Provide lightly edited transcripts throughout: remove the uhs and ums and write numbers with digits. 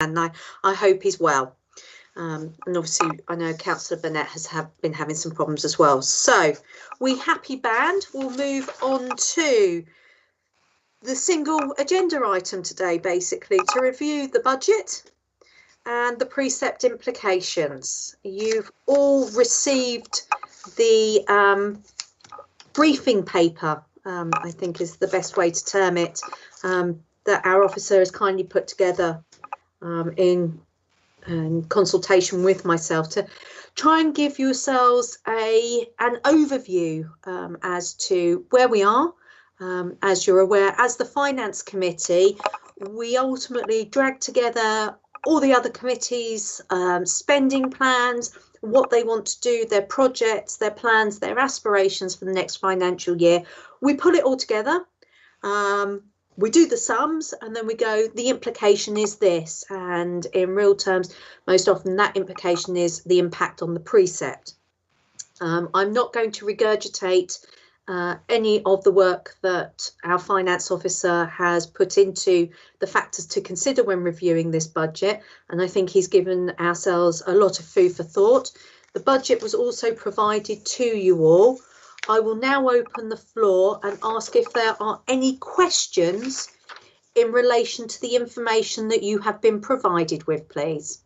and I hope he's well. And obviously, I know Councillor Burnett has been having some problems as well. So, we happy band will move on to the single agenda item today, basically, to review the budget and the precept implications. You've all received the briefing paper, I think is the best way to term it, that our officer has kindly put together in consultation with myself to try and give yourselves an overview as to where we are. As you're aware, as the Finance Committee, we ultimately drag together all the other committees' spending plans, what they want to do, their projects, their plans, their aspirations for the next financial year. We put it all together. We do the sums and then we go, the implication is this. And in real terms, most often that implication is the impact on the precept. I'm not going to regurgitate any of the work that our finance officer has put into the factors to consider when reviewing this budget. And I think he's given ourselves a lot of food for thought. The budget was also provided to you all. I will now open the floor and ask if there are any questions in relation to the information that you have been provided with, please.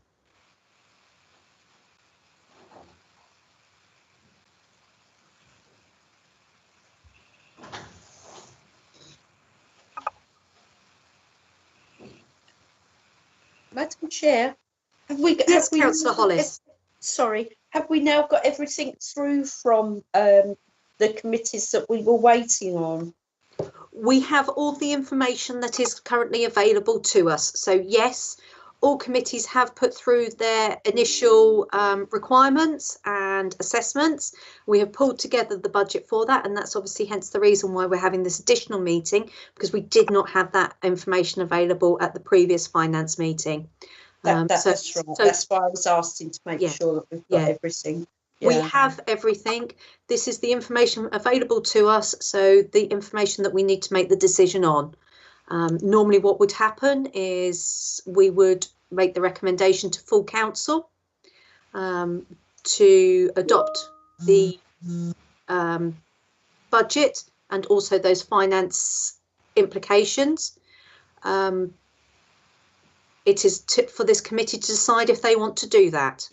Madam Chair, Yes, Councillor Hollis. Sorry, have we now got everything through from the committees that we were waiting on? We have all the information that is currently available to us. So yes, all committees have put through their initial requirements and assessments. We have pulled together the budget for that, and that's obviously hence the reason why we're having this additional meeting, because we did not have that information available at the previous finance meeting. That's right. So that's why I was asking to make sure that we've got everything. Yeah. We have everything. This is the information available to us, so the information that we need to make the decision on. Normally what would happen is we would make the recommendation to full council to adopt the budget and also those finance implications. It is for this committee to decide if they want to do that.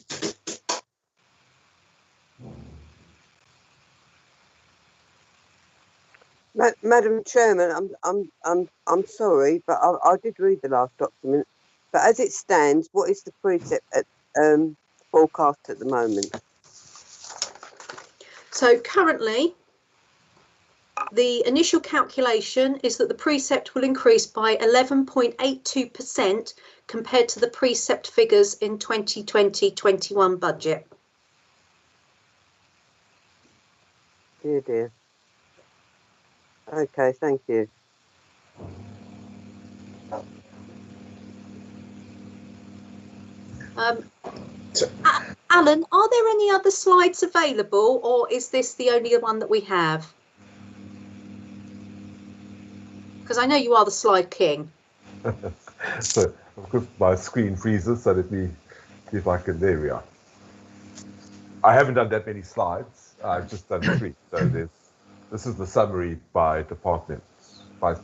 Madam Chairman, I'm sorry, but I did read the last document. But as it stands, what is the precept forecast at the moment? So currently, the initial calculation is that the precept will increase by 11.82% compared to the precept figures in 2020-21 budget. Dear, dear. Okay, thank you. Alan, are there any other slides available, or is this the only one that we have? Because I know you are the slide king. So, of course, my screen freezes, so let me see if I can. There we are. I haven't done that many slides. I've just done 3. So this is the summary by departments, by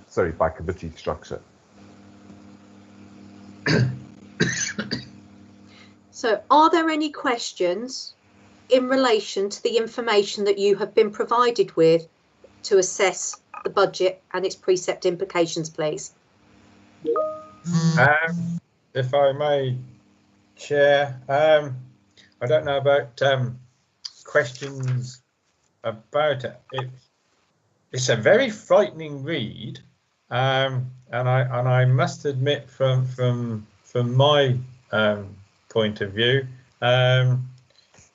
committee structure. So are there any questions in relation to the information that you have been provided with to assess the budget and its precept implications, please? If I may, Chair, I don't know about questions about it. It's a very frightening read, and I must admit, from my point of view,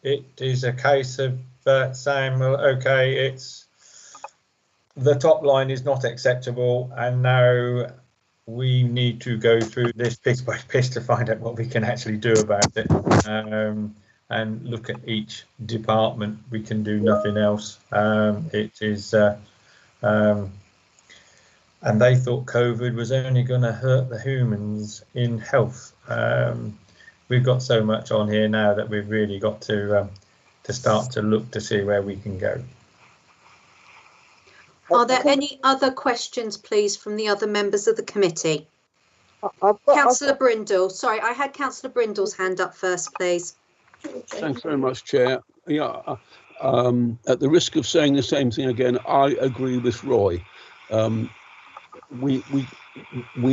it is a case of saying, well, okay, it's the top line is not acceptable, and now we need to go through this piece by piece to find out what we can actually do about it, and look at each department. We can do nothing else. It is and they thought COVID was only going to hurt the humans in health. We've got so much on here now that we've really got to start to look to see where we can go. Are there any other questions, please, from the other members of the committee? Councillor Brindle, sorry, I had Councillor Brindle's hand up first, please. Thanks very much, Chair. Yeah, at the risk of saying the same thing again, I agree with Roy. We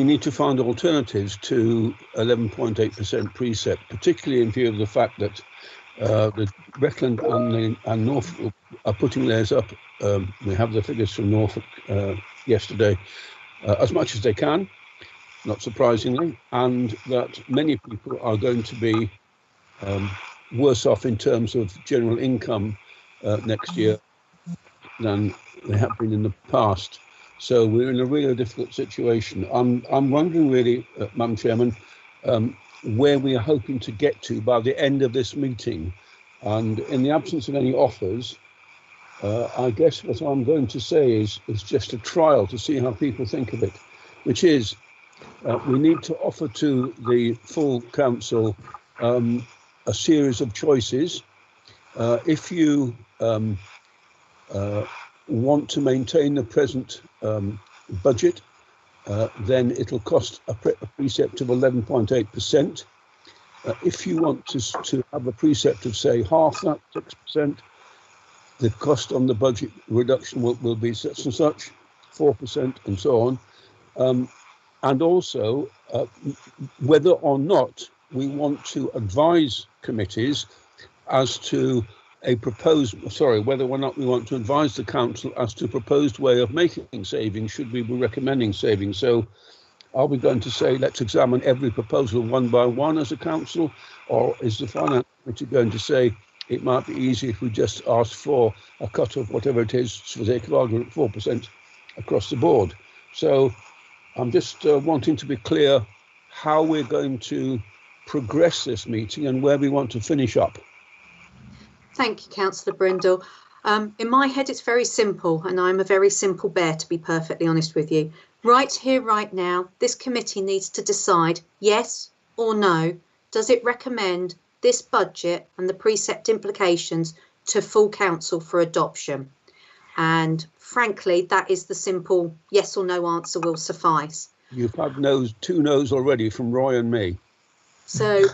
need to find alternatives to 11.8% precept, particularly in view of the fact that the Breckland and Norfolk are putting theirs up. We have the figures from Norfolk yesterday, as much as they can, not surprisingly, and that many people are going to be worse off in terms of general income next year than they have been in the past. So we're in a really difficult situation. I'm wondering really, Madam Chairman, where we are hoping to get to by the end of this meeting. And in the absence of any offers, I guess what I'm going to say is just a trial to see how people think of it, which is we need to offer to the full council a series of choices. If you want to maintain the present budget, then it'll cost a precept of 11.8%. If you want to have a precept of, say, half that, 6%, the cost on the budget reduction will be such and such, 4%, and so on. And also, whether or not we want to advise committees as to whether or not we want to advise the council as to a proposed way of making savings, should we be recommending savings. So are we going to say, let's examine every proposal one by one as a council, or is the finance committee going to say it might be easy if we just ask for a cut of whatever it is, for the sake of argument, 4% across the board? So I'm just wanting to be clear how we're going to progress this meeting and where we want to finish up. Thank you, Councillor Brindle. In my head, it's very simple, and I'm a very simple bear, to be perfectly honest with you. Right here, right now, this committee needs to decide yes or no. Does it recommend this budget and the precept implications to full council for adoption? And frankly, that is the simple yes or no answer will suffice. You've had two no's already from Roy and me. So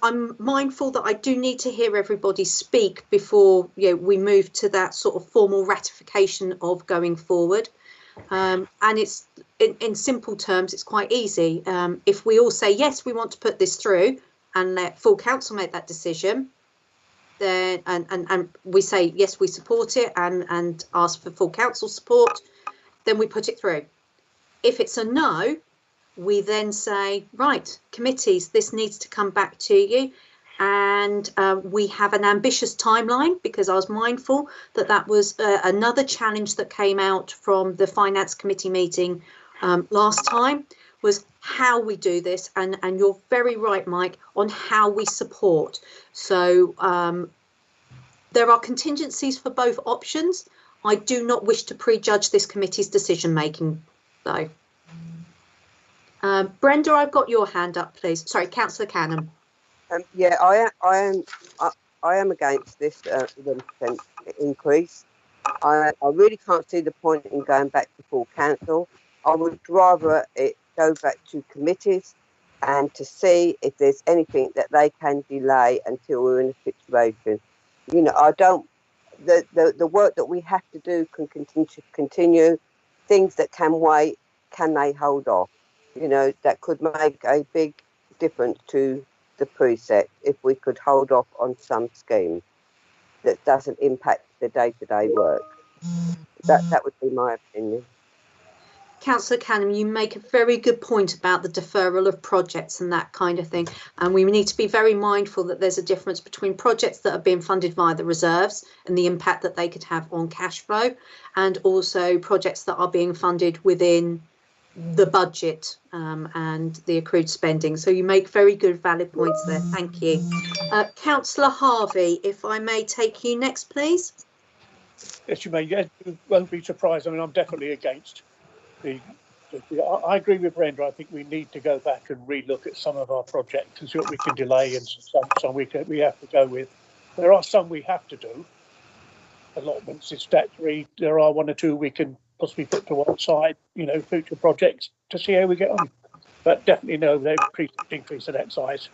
I'm mindful that I do need to hear everybody speak before we move to that sort of formal ratification of going forward. And it's in simple terms, it's quite easy. If we all say, yes, we want to put this through and let full council make that decision, then and we say, yes, we support it and ask for full council support, then we put it through. If it's a no, we then say, right, committees, this needs to come back to you. And we have an ambitious timeline, because I was mindful that that was another challenge that came out from the Finance Committee meeting last time, was how we do this. And you're very right, Mike, on how we support. So there are contingencies for both options. I do not wish to prejudge this committee's decision making, though. Brenda, I've got your hand up, please. Sorry, Councillor Canham. Yeah, I am against this 11% increase. I really can't see the point in going back to full council. I would rather it go back to committees and to see if there's anything that they can delay until we're in a situation. You know, I don't. The work that we have to do can continue. Things that can wait, can they hold off? You know, that could make a big difference to the precept if we could hold off on some scheme that doesn't impact the day-to-day work. That would be my opinion. Councillor Canham, you make a very good point about the deferral of projects and that kind of thing. And we need to be very mindful that there's a difference between projects that are being funded via the reserves and the impact that they could have on cash flow, and also projects that are being funded within the budget and the accrued spending. So you make very good, valid points there. Thank you. Councillor Harvey, if I may take you next, please. As you won't be surprised. I mean, I'm definitely against the. I agree with Brenda. I think we need to go back and relook at some of our projects and see what we can delay, and some we have to go with. There are some we have to do. Allotments is statutory. There are one or two we can possibly put to one side. Future projects to see how we get on. But definitely no, they increase the net size.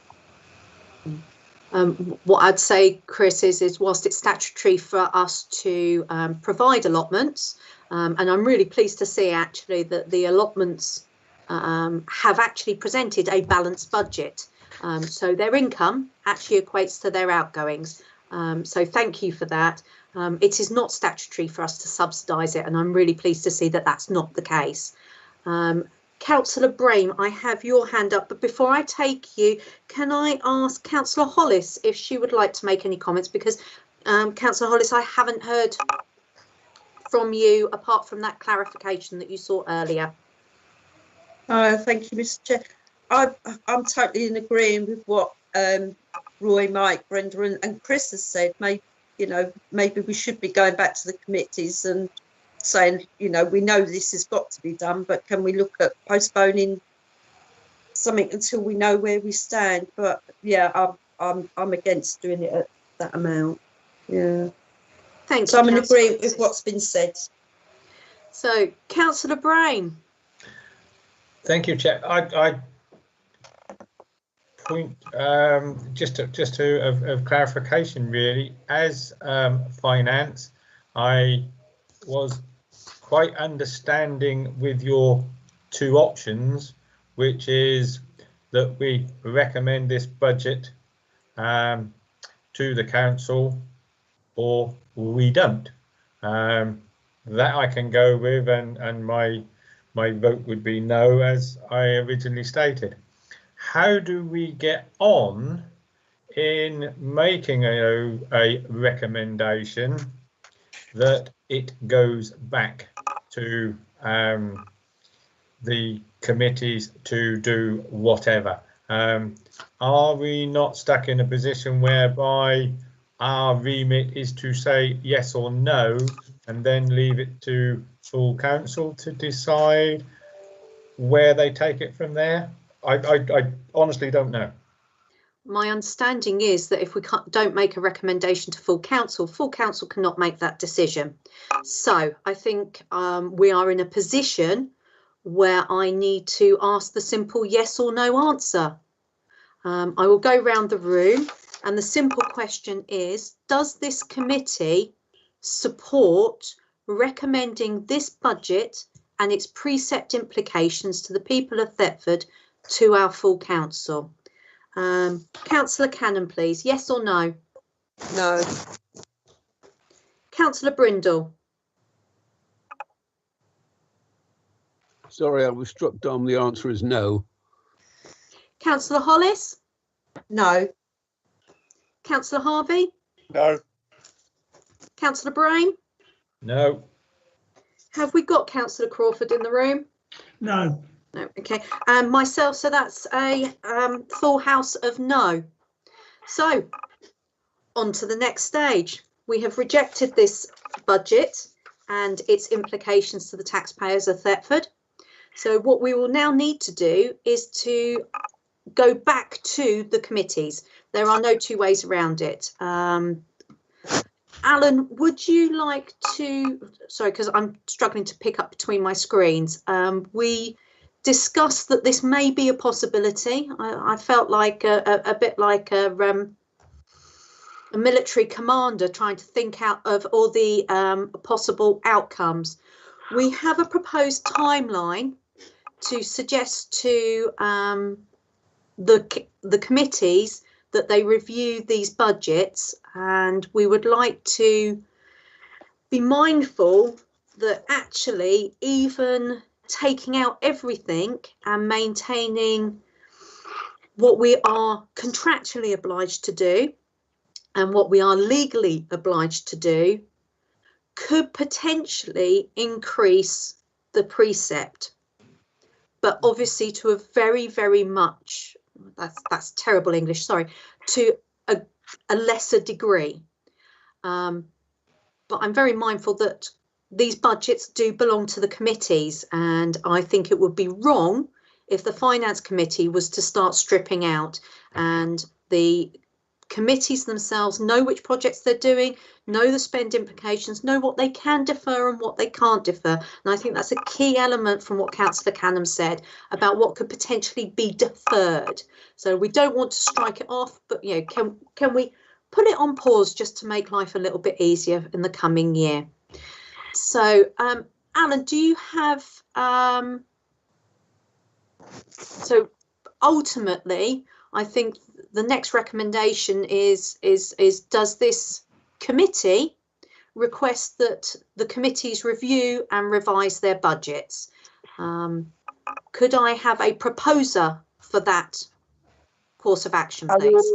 What I'd say, Chris, is whilst it's statutory for us to provide allotments, and I'm really pleased to see actually that the allotments have actually presented a balanced budget. So their income actually equates to their outgoings. So thank you for that. It is not statutory for us to subsidise it, and I'm really pleased to see that that's not the case. Councillor Brame, I have your hand up, but before I take you, can I ask Councillor Hollis if she would like to make any comments? Because Councillor Hollis, I haven't heard from you apart from that clarification that you saw earlier. Thank you, Mr. Chair. I'm totally in agreement with what Roy, Mike, Brenda and Chris has said. Maybe we should be going back to the committees and saying, we know this has got to be done, but can we look at postponing something until we know where we stand? But yeah, I'm against doing it at that amount. Yeah. Thank so you. I'm in agreement with what's been said. So, Councillor Brame. Thank you, Chair. I point just of clarification really. As finance, I was quite understanding with your two options, which is that we recommend this budget to the council or we don't. That I can go with, and my vote would be no, as I originally stated. How do we get on in making a recommendation that it goes back to the committees to do whatever? Are we not stuck in a position whereby our remit is to say yes or no and then leave it to full council to decide where they take it from there? I honestly don't know. My understanding is that if we don't make a recommendation to full council cannot make that decision. So I think we are in a position where I need to ask the simple yes or no answer. I will go round the room, and the simple question is, does this committee support recommending this budget and its precept implications to the people of Thetford to our full council? Councillor Cannon, please. Yes or no? No. Councillor Brindle. Sorry, I was struck dumb. The answer is no. Councillor Hollis? No. Councillor Harvey? No. Councillor Brame? No. Have we got Councillor Crawford in the room? No. No, okay. And myself, so that's a full house of no. So, on to the next stage. We have rejected this budget and its implications to the taxpayers of Thetford. So what we will now need to do is to go back to the committees. There are no two ways around it. Alan, would you like to, sorry, because I'm struggling to pick up between my screens. We discussed that this may be a possibility. I felt like a bit like a military commander trying to think out of all the possible outcomes. We have a proposed timeline to suggest to the committees that they review these budgets, and we would like to be mindful that actually even taking out everything and maintaining what we are contractually obliged to do and what we are legally obliged to do could potentially increase the precept, but obviously to a very, very much, that's terrible English, sorry, to a lesser degree. but I'm very mindful that these budgets do belong to the committees, and I think it would be wrong if the Finance Committee was to start stripping out, and the committees themselves know which projects they're doing, know the spend implications, know what they can defer and what they can't defer. And I think that's a key element from what Councillor Canham said about what could potentially be deferred. So we don't want to strike it off, but you know, can we put it on pause just to make life a little bit easier in the coming year? So Alan, do you have so ultimately I think the next recommendation is does this committee request that the committees review and revise their budgets? Could I have a proposer for that course of action, please?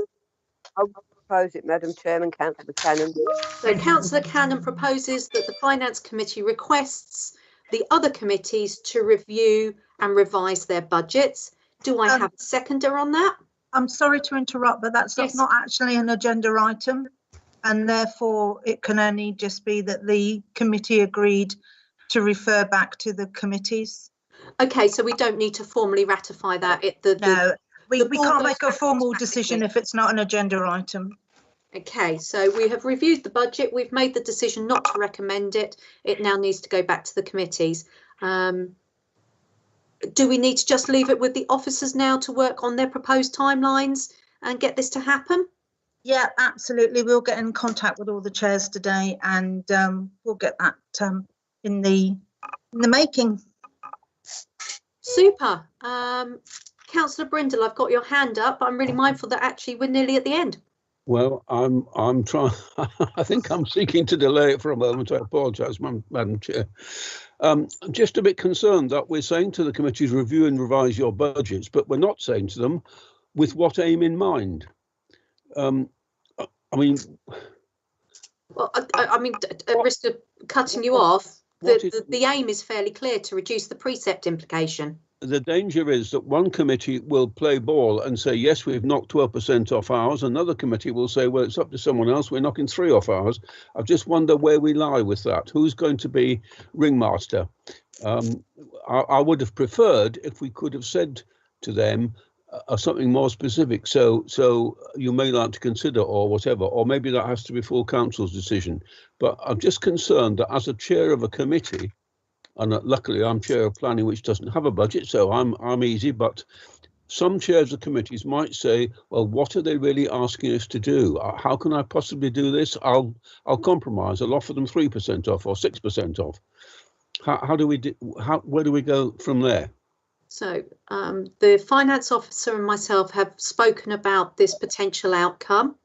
I will propose it, Madam Chairman. Councillor Canham. So Councillor Canham proposes that the Finance Committee requests the other committees to review and revise their budgets. Do I have a seconder on that? I'm sorry to interrupt, but that's Yes. not actually an agenda item, and therefore it can only just be that the committee agreed to refer back to the committees. Okay, so we don't need to formally ratify that. No, we board can't goes make a back formal automatically. decision if it's not an agenda item. Okay, so we have reviewed the budget. We've made the decision not to recommend it. It now needs to go back to the committees. Do we need to just leave it with the officers now to work on their proposed timelines and get this to happen? Yeah, absolutely. We'll get in contact with all the chairs today, and we'll get that in the making. Super. Councillor Brindle, I've got your hand up. I'm really mindful that actually we're nearly at the end. Well, I'm trying. I think I'm seeking to delay it for a moment. I apologise, Madam Chair. I'm just a bit concerned that we're saying to the committees review and revise your budgets, but we're not saying to them with what aim in mind. I mean, well, I mean, at risk of cutting you off, the aim is fairly clear: to reduce the precept implication. The danger is that one committee will play ball and say, yes, we've knocked 12% off ours. Another committee will say, well, it's up to someone else. We're knocking 3 off ours. I just wonder where we lie with that. Who's going to be ringmaster? I would have preferred if we could have said to them something more specific. So you may like to consider or whatever, or maybe that has to be full council's decision. But I'm just concerned that as a chair of a committee, and luckily I'm chair of planning, which doesn't have a budget, so I'm easy. But some chairs of committees might say, well, what are they really asking us to do? How can I possibly do this? I'll compromise. I'll offer them 3% off or 6% off. Where do we go from there? So the finance officer and myself have spoken about this potential outcome.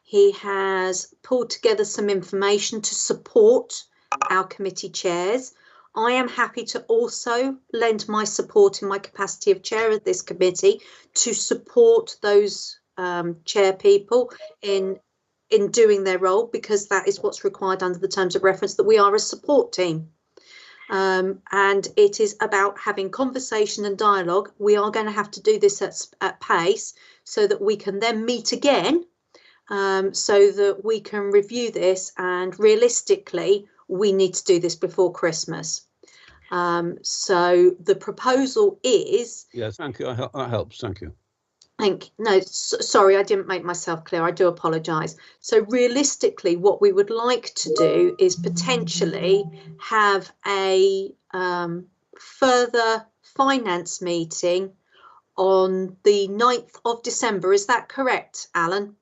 He has pulled together some information to support our committee chairs. I am happy to also lend my support in my capacity of chair of this committee to support those chair people in doing their role, because that is what's required under the terms of reference, that we are a support team. And it is about having conversation and dialogue. We are going to have to do this at pace so that we can then meet again, so that we can review this, and realistically we need to do this before Christmas. So the proposal is... Yes, thank you. That helps. Thank you. Sorry, I didn't make myself clear. I do apologise. So realistically, what we would like to do is potentially have a further finance meeting on the 9th of December. Is that correct, Alan?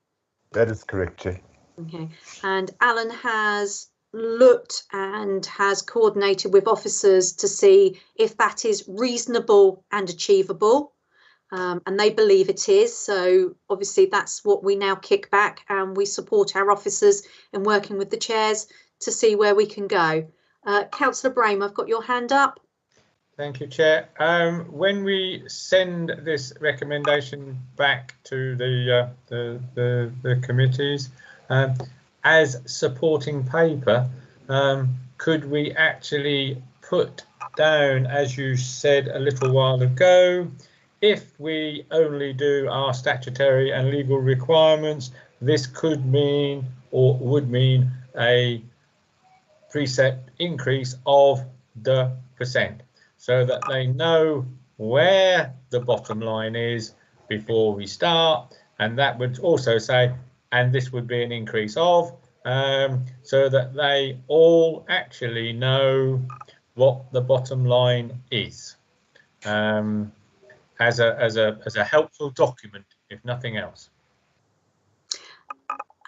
That is correct, Chair. Okay. And Alan has looked and has coordinated with officers to see if that is reasonable and achievable. And they believe it is. So obviously that's what we now kick back, and we support our officers in working with the chairs to see where we can go. Councillor Brame, I've got your hand up. Thank you, Chair. When we send this recommendation back to the committees as supporting paper, could we actually put down, as you said a little while ago, if we only do our statutory and legal requirements, this could mean or would mean a precept increase of the percent, so that they know where the bottom line is before we start. And that would also say, and this would be an increase of, so that they all actually know what the bottom line is, as a helpful document, if nothing else.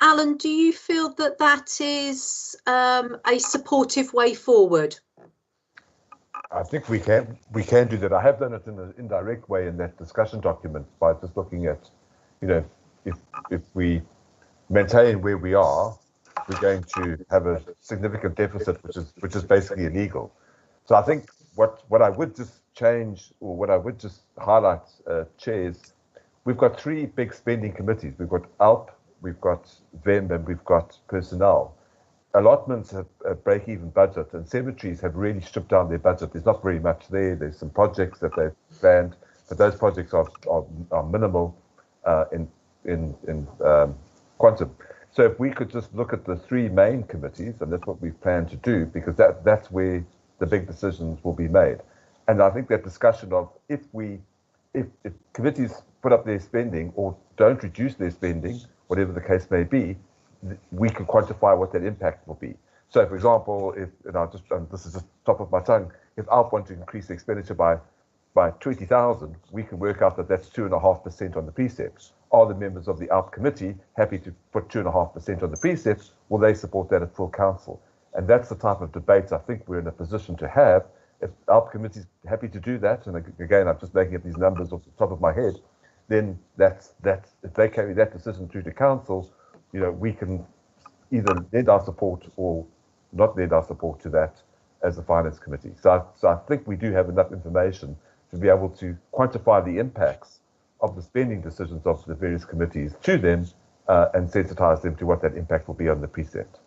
Alan, do you feel that that is a supportive way forward? I think we can do that. I have done it in an indirect way in that discussion document by just looking at, you know, if we maintain where we are, we're going to have a significant deficit, which is basically illegal. So I think what I would just change, or what I would just highlight, Chair, is we've got three big spending committees. We've got ALP, we've got VEM, and we've got personnel. Allotments have a break-even budget, and cemeteries have really stripped down their budget. There's not very much there. There's some projects that they've planned, but those projects are minimal in quantum. So if we could just look at the three main committees, and that's what we plan to do, because that's where the big decisions will be made. And I think that discussion of if committees put up their spending or don't reduce their spending, whatever the case may be, we can quantify what that impact will be. So, for example, this is just top of my tongue, if ALP want to increase the expenditure by 20,000, we can work out that that's 2.5% on the precepts. Are the members of the ALP committee happy to put 2.5% on the precepts? Will they support that at full council? And that's the type of debate I think we're in a position to have. If ALP committee is happy to do that, and again, I'm just making up these numbers off the top of my head, then that's if they carry that decision through to council, you know, we can either lend our support or not lend our support to that as the finance committee. So I think we do have enough information to be able to quantify the impacts of the spending decisions of the various committees to them, and sensitise them to what that impact will be on the precept.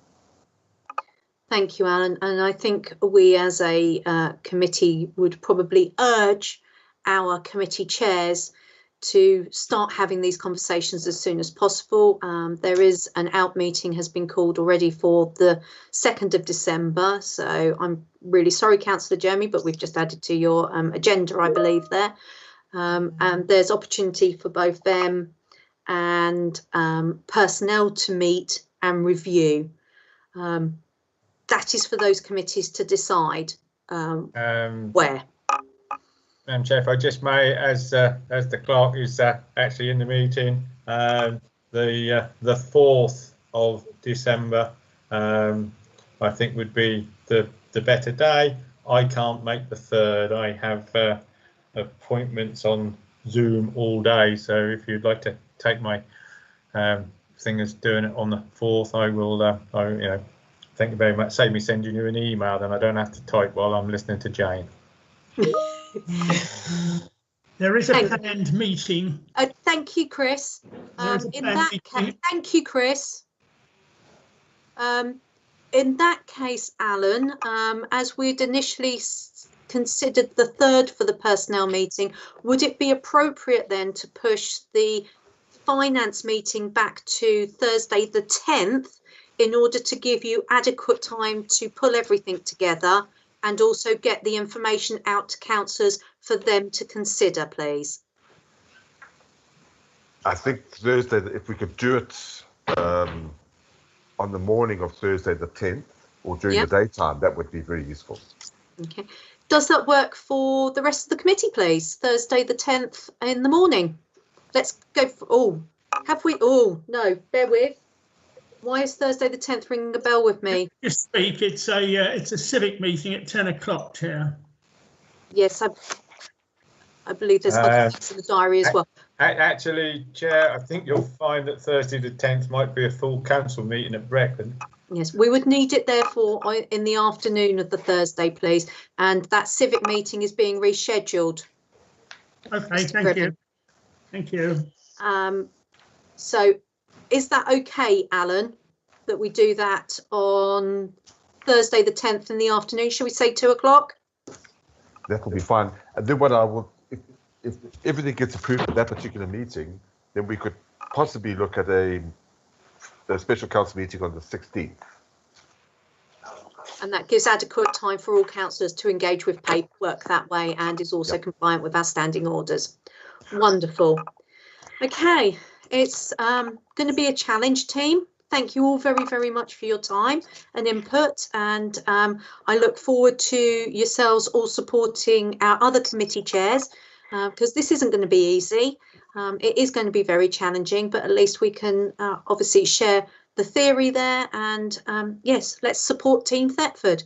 Thank you, Alan. And I think we as a committee would probably urge our committee chairs to start having these conversations as soon as possible. There is an ALP meeting has been called already for the 2nd of December. So I'm really sorry, Councillor Jeremy, but we've just added to your agenda, I believe, there. And there's opportunity for both them and personnel to meet and review. That is for those committees to decide where. Madam Chair, if I just may, as the clerk is actually in the meeting, the 4th of December, I think would be the better day. I can't make the 3rd. I have appointments on Zoom all day. So if you'd like to take my thing as doing it on the 4th, I will. Thank you very much. Save me sending you an email, then I don't have to type while I'm listening to Jane. There is a planned meeting. Thank you, Chris. Thank you, Chris. In that case, Alan, as we'd initially considered the 3rd for the personnel meeting, would it be appropriate then to push the finance meeting back to Thursday the 10th in order to give you adequate time to pull everything together and also get the information out to councillors for them to consider, please? I think Thursday, if we could do it on the morning of Thursday the 10th or during the daytime, that would be very useful. Okay. Does that work for the rest of the committee, please? Thursday the 10th in the morning. Let's go for, no, bear with. Why is Thursday the 10th ringing a bell with me? Just speak. It's a civic meeting at 10 o'clock, Chair. Yes, I believe there's other things in the diary as well. Actually, Chair, I think you'll find that Thursday the 10th might be a full council meeting at Brecon. Yes, we would need it therefore in the afternoon of the Thursday, please. And that civic meeting is being rescheduled. Okay, thank you. Thank you. So is that okay, Alan, that we do that on Thursday the 10th in the afternoon? Shall we say 2 o'clock? That will be fine. And then what I will, if everything gets approved at that particular meeting, then we could possibly look at a special council meeting on the 16th. and that gives adequate time for all councillors to engage with paperwork that way, and is also compliant with our standing orders. Wonderful. Okay, it's going to be a challenge, team. Thank you all very, very much for your time and input, and I look forward to yourselves all supporting our other committee chairs, because this isn't going to be easy. It is going to be very challenging, but at least we can obviously share the theory there, and yes, let's support Team Thetford.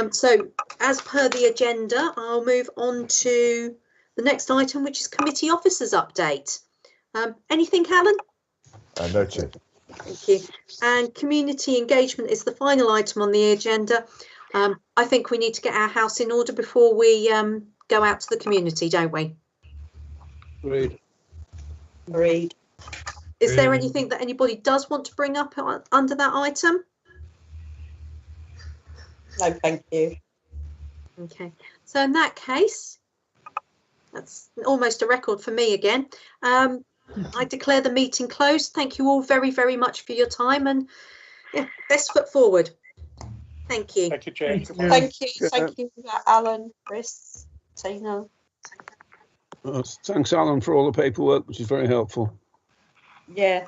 So as per the agenda, I'll move on to the next item, which is committee officers update. Anything, Alan? No, Chair. Thank you. And community engagement is the final item on the agenda. I think we need to get our house in order before we go out to the community, don't we? Agreed. Agreed. Is there anything that anybody does want to bring up under that item? No, thank you. Okay, so in that case, that's almost a record for me again. I declare the meeting closed. Thank you all very, very much for your time, and yeah, best foot forward. Thank you. Thank you, Chair. Thank you, Alan, Chris, Tina. Thanks, Alan, for all the paperwork, which is very helpful. Yeah.